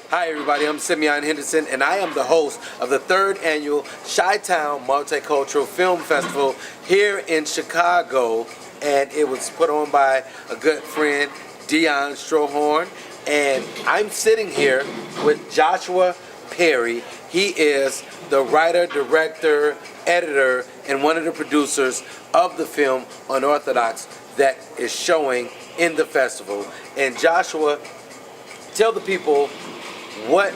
Hi everybody, I'm Simeon Henderson and I am the host of the 3rd annual Chi-Town Multicultural Film Festival here in Chicago, and it was put on by a good friend, Dion Strohorn, and I'm sitting here with Joshua Perry. He is the writer, director, editor, and one of the producers of the film Unorthodox that is showing in the festival. And Joshua, tell the people what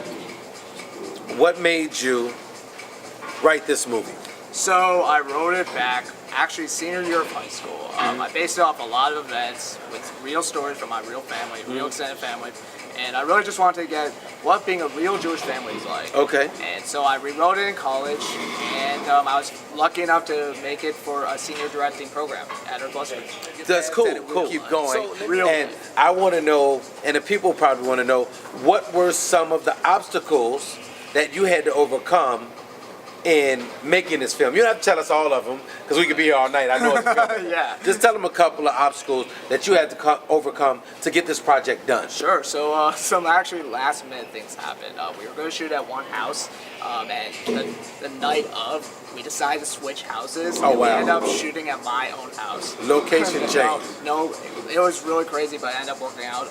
made you write this movie? So I wrote it back, actually senior year of high school. I based it off a lot of events with real stories from my real family, real extended family, and I really just wanted to get what being a real Jewish family is like. Okay. And so I rewrote it in college, and I was lucky enough to make it for a senior directing program at our Ginsburg. That's cool. Keep going. Real and I want to know, and the people probably want to know, what were some of the obstacles that you had to overcome in making this film? You don't have to tell us all of them, because we could be here all night. I know it's coming. Yeah. Just tell them a couple of obstacles that you had to overcome to get this project done. Sure. So some actually last minute things happened. We were going to shoot at one house, and the night of, we decided to switch houses. Oh, and wow. We ended up shooting at my own house. Location change. No, it was really crazy, but it ended up working out.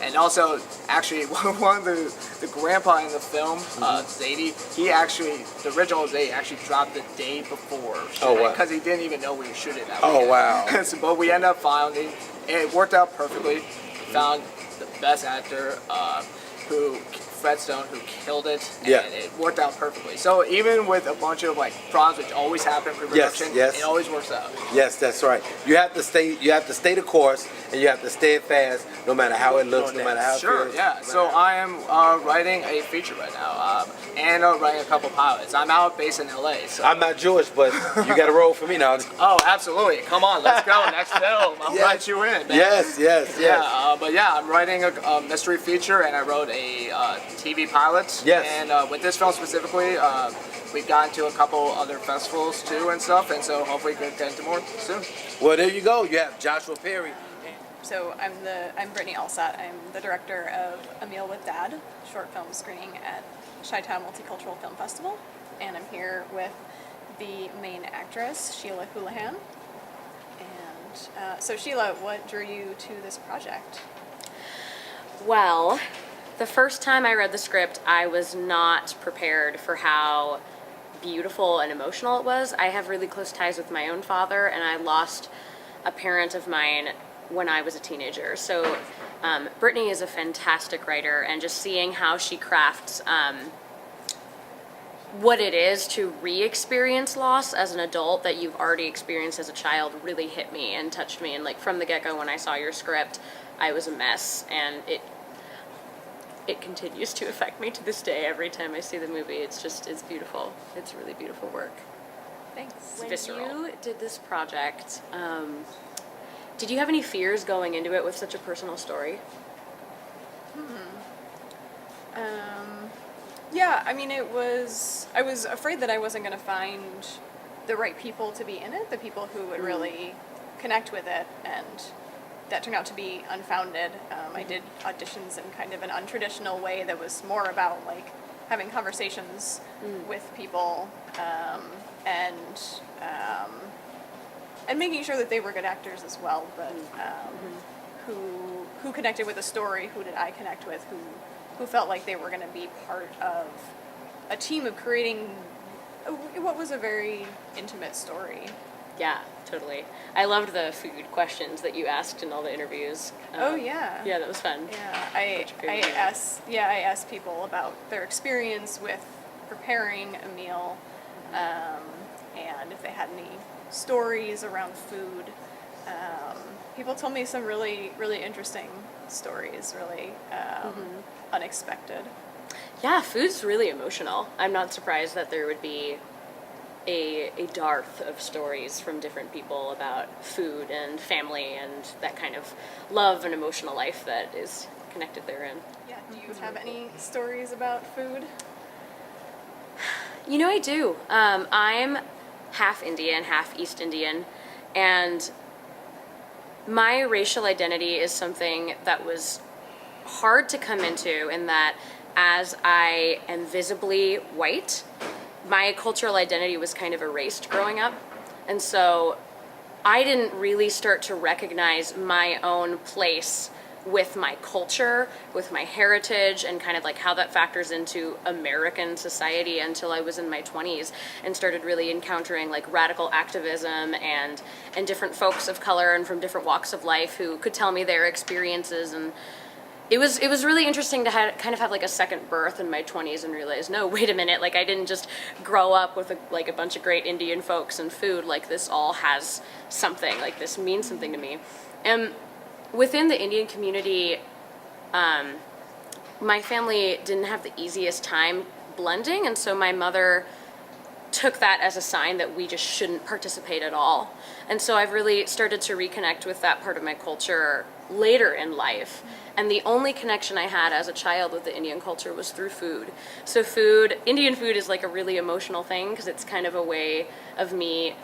And also, actually, one of the grandpa in the film, Zadie, he actually, the original Zadie actually dropped the day before shooting, wow. because he didn't even know we were shooting that Oh, weekend. wow. So, but we ended up finding, it worked out perfectly. We found the best actor, Fred Stone, who killed it, and Yeah. it worked out perfectly. So even with a bunch of problems which always happen pre-production, Yes. it always works out. Yes, that's right. You have to stay the course, and you have to stay fast, no matter how it looks, no matter how it Sure, feels. yeah. So I am writing a feature right now, and writing a couple pilots. I'm out based in LA. So. I'm not Jewish, but you got to roll for me now. Oh, absolutely. Come on, let's go. Next film. I'll Yes. write you in, man. Yes. Yeah, but yeah, I'm writing a mystery feature, and I wrote a TV pilot. Yes. And with this film specifically, we've gotten to a couple other festivals too and stuff, and so hopefully we can get into more soon. Well, there you go. You have Joshua Perry. So I'm Brittany Alsot. I'm the director of A Meal with Dad, short film screening at Chi-Town Multicultural Film Festival, and I'm here with the main actress, Sheila Houlihan. And so Sheila, what drew you to this project? Well, the first time I read the script, I was not prepared for how beautiful and emotional it was. I have really close ties with my own father, and I lost a parent of mine when I was a teenager. So Brittany is a fantastic writer, and just seeing how she crafts what it is to re-experience loss as an adult that you've already experienced as a child really hit me and touched me. And like from the get-go, when I saw your script, I was a mess, and it continues to affect me to this day. Every time I see the movie, it's beautiful. It's really beautiful work. Thanks. It's visceral. You did this project, did you have any fears going into it with such a personal story? Yeah, I mean, I was afraid that I wasn't going to find the right people to be in it, the people who would really connect with it, and that turned out to be unfounded. I did auditions in kind of an untraditional way that was more about like having conversations with people and making sure that they were good actors as well, but who connected with the story, who did I connect with, who felt like they were going to be part of a team of creating what was a very intimate story. Yeah, totally. I loved the food questions that you asked in all the interviews. Oh yeah. Yeah, that was fun. Yeah, I asked people about their experience with preparing a meal, and if they had any stories around food. People told me some really, really interesting stories, really unexpected. Yeah, food's really emotional. I'm not surprised that there would be a dearth of stories from different people about food and family and that kind of love and emotional life that is connected therein. Yeah, do you have any stories about food? You know, I do. I'm half Indian, half East Indian, and my racial identity is something that was hard to come into, in that as I am visibly white, my cultural identity was kind of erased growing up. And so I didn't really start to recognize my own place with my culture, with my heritage, and kind of like how that factors into American society until I was in my 20s and started really encountering like radical activism and different folks of color and from different walks of life who could tell me their experiences. And it was really interesting to kind of have like a second birth in my 20s and realize, no, wait a minute, like I didn't just grow up with a bunch of great Indian folks and food. Like this all has something, like this means something to me. And within the Indian community, my family didn't have the easiest time blending, and so my mother took that as a sign that we just shouldn't participate at all. And so I've really started to reconnect with that part of my culture later in life. And the only connection I had as a child with the Indian culture was through food. So Indian food is like a really emotional thing because it's kind of a way of me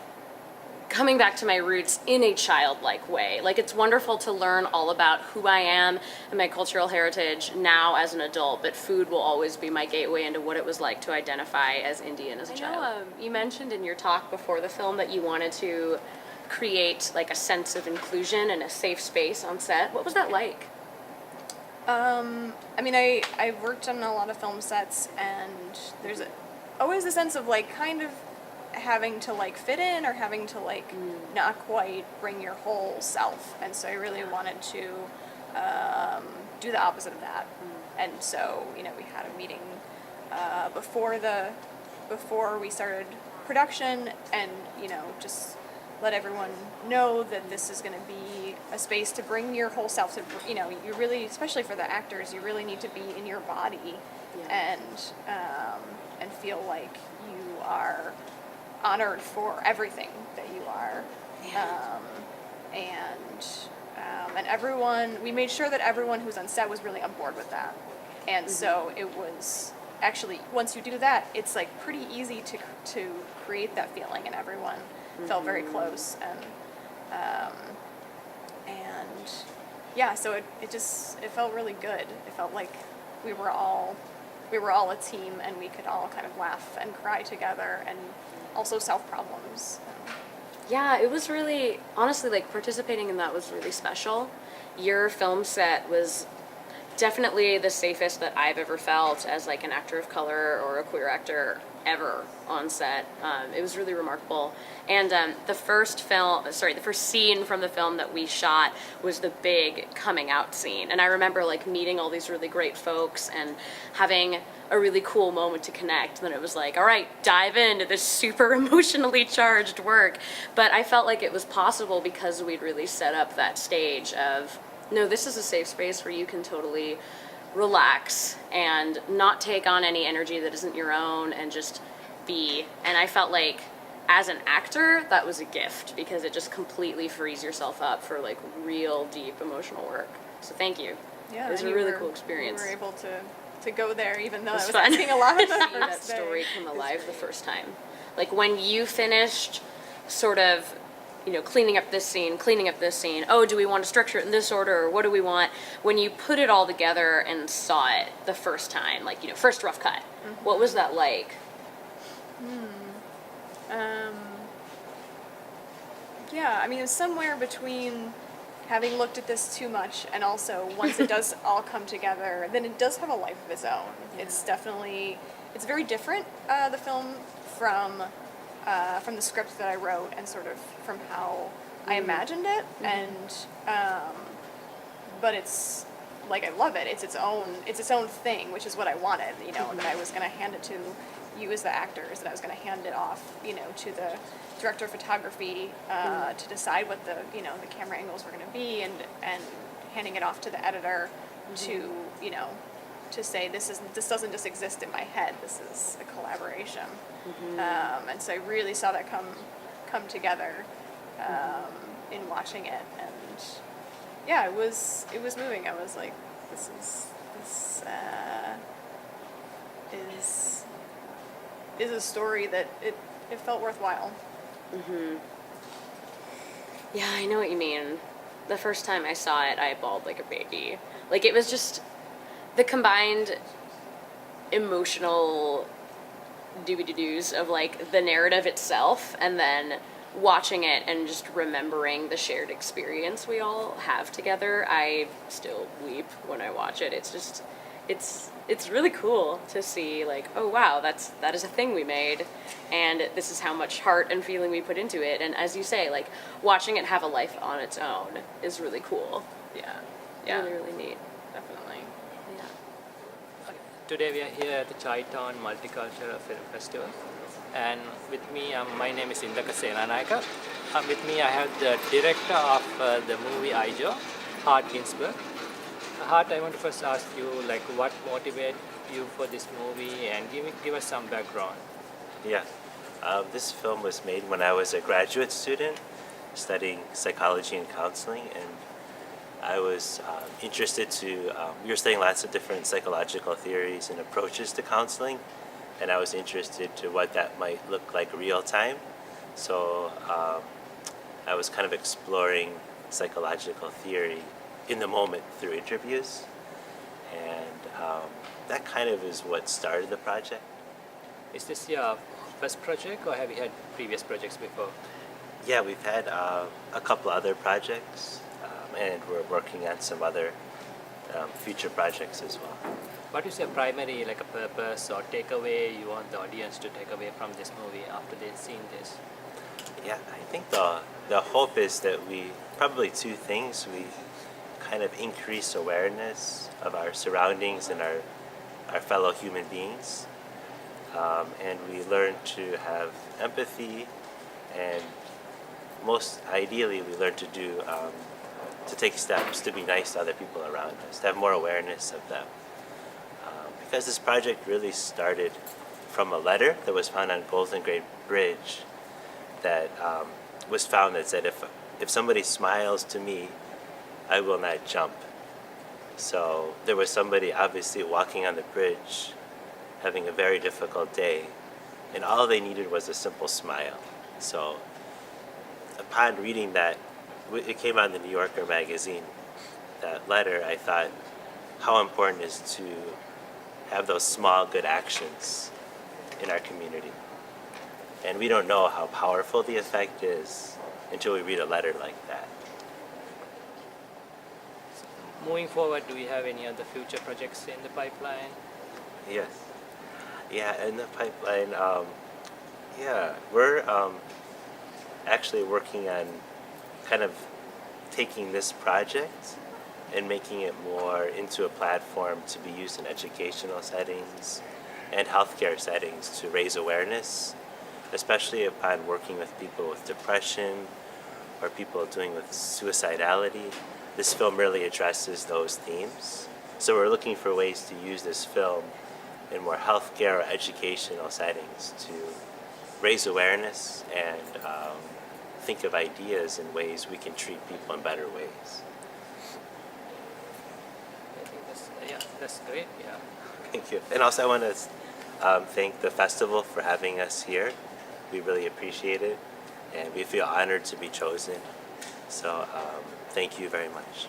coming back to my roots in a childlike way. Like it's wonderful to learn all about who I am and my cultural heritage now as an adult, but food will always be my gateway into what it was like to identify as Indian as a child. I know you mentioned in your talk before the film that you wanted to create like a sense of inclusion and a safe space on set. What was that like? I mean, I've worked on a lot of film sets, and there's always a sense of like kind of having to like fit in or having to like not quite bring your whole self. And so I really wanted to do the opposite of that. And so, you know, we had a meeting before we started production, and, you know, just let everyone know that this is going to be a space to bring your whole self to, you know, you really, especially for the actors, you really need to be in your body and feel like you are honored for everything that you are. And everyone, we made sure that everyone who's on set was really on board with that. And so it was actually, once you do that, it's like pretty easy to create that feeling, and everyone felt very close. And yeah, so it felt really good. It felt like we were all a team, and we could all kind of laugh and cry together and also solve problems. Yeah, it was really, honestly, like participating in that was really special. Your film set was definitely the safest that I've ever felt as like an actor of color or a queer actor ever on set. It was really remarkable. And the first scene from the film that we shot was the big coming out scene. And I remember like meeting all these really great folks and having a really cool moment to connect. And then it was like, all right, dive into this super emotionally charged work. But I felt like it was possible because we'd really set up that stage of, no, this is a safe space where you can totally relax and not take on any energy that isn't your own and just be. And I felt like as an actor, that was a gift because it just completely frees yourself up for like real deep emotional work. So thank you. Yeah, it was a really cool experience. We were able to go there, even though I was fun. asking a lot of the See that first day. story come alive the first time. Like when you finished sort of, you know, cleaning up this scene, oh, do we want to structure it in this order, or what do we want? When you put it all together and saw it the first time, like, you know, first rough cut, what was that like? Yeah, I mean, it was somewhere between having looked at this too much and also once it does all come together, then it does have a life of its own. Yeah. It's very different, the film, from the script that I wrote and sort of from how I imagined it. But it's, like, I love it. It's its own thing, which is what I wanted, you know, that I was going to hand it to you as the actors, that I was going to hand it off, you know, to the director of photography to decide what the camera angles were going to be, and handing it off to the editor to, you know, to say this doesn't just exist in my head, this is a collaboration. And so I really saw that come together in watching it, and yeah, it was moving. I was like, this is a story that it felt worthwhile. Yeah, I know what you mean. The first time I saw it, I bawled like a baby. Like, it was just the combined emotional doobie-doos of like the narrative itself, and then watching it and just remembering the shared experience we all have together. I still weep when I watch it. It's just, it's really cool to see like, oh wow, that is a thing we made, and this is how much heart and feeling we put into it. And as you say, like watching it have a life on its own is really cool. Yeah. Really, really neat. Definitely. Yeah. Today we are here at the Chi-Town Multicultural Film Festival, and with me, my name is Indaka Senanayaka. With me I have the director of the movie Ijo, Ginsburg. Hart, I want to first ask you, like, what motivated you for this movie, and give us some background. Yeah, this film was made when I was a graduate student studying psychology and counseling, and I was interested to, we were studying lots of different psychological theories and approaches to counseling, and I was interested to what that might look like real time. So I was kind of exploring psychological theory in the moment through interviews, and that kind of is what started the project. Is this your first project, or have you had previous projects before? Yeah, we've had a couple other projects, and we're working on some other future projects as well. What is your primary, like, a purpose or takeaway you want the audience to take away from this movie after they've seen this? Yeah, I think the hope is that we, probably two things, we kind of increase awareness of our surroundings and our fellow human beings, and we learn to have empathy, and most ideally we learn to do to take steps to be nice to other people around us, to have more awareness of them, because this project really started from a letter that was found on Golden Gate Bridge that was found that said, if somebody smiles to me, I will not jump. So there was somebody obviously walking on the bridge having a very difficult day, and all they needed was a simple smile. So upon reading that, it came out in the New Yorker magazine, that letter, I thought how important it is to have those small good actions in our community. And we don't know how powerful the effect is until we read a letter like that. Moving forward, do we have any other future projects in the pipeline? Yes. Yeah, in the pipeline, we're actually working on kind of taking this project and making it more into a platform to be used in educational settings and healthcare settings to raise awareness, especially upon working with people with depression or people dealing with suicidality. This film really addresses those themes. So we're looking for ways to use this film in more healthcare or educational settings to raise awareness and think of ideas and ways we can treat people in better ways. I think that's great. Yeah. Thank you. And also I want to thank the festival for having us here. We really appreciate it, and we feel honored to be chosen. So thank you very much.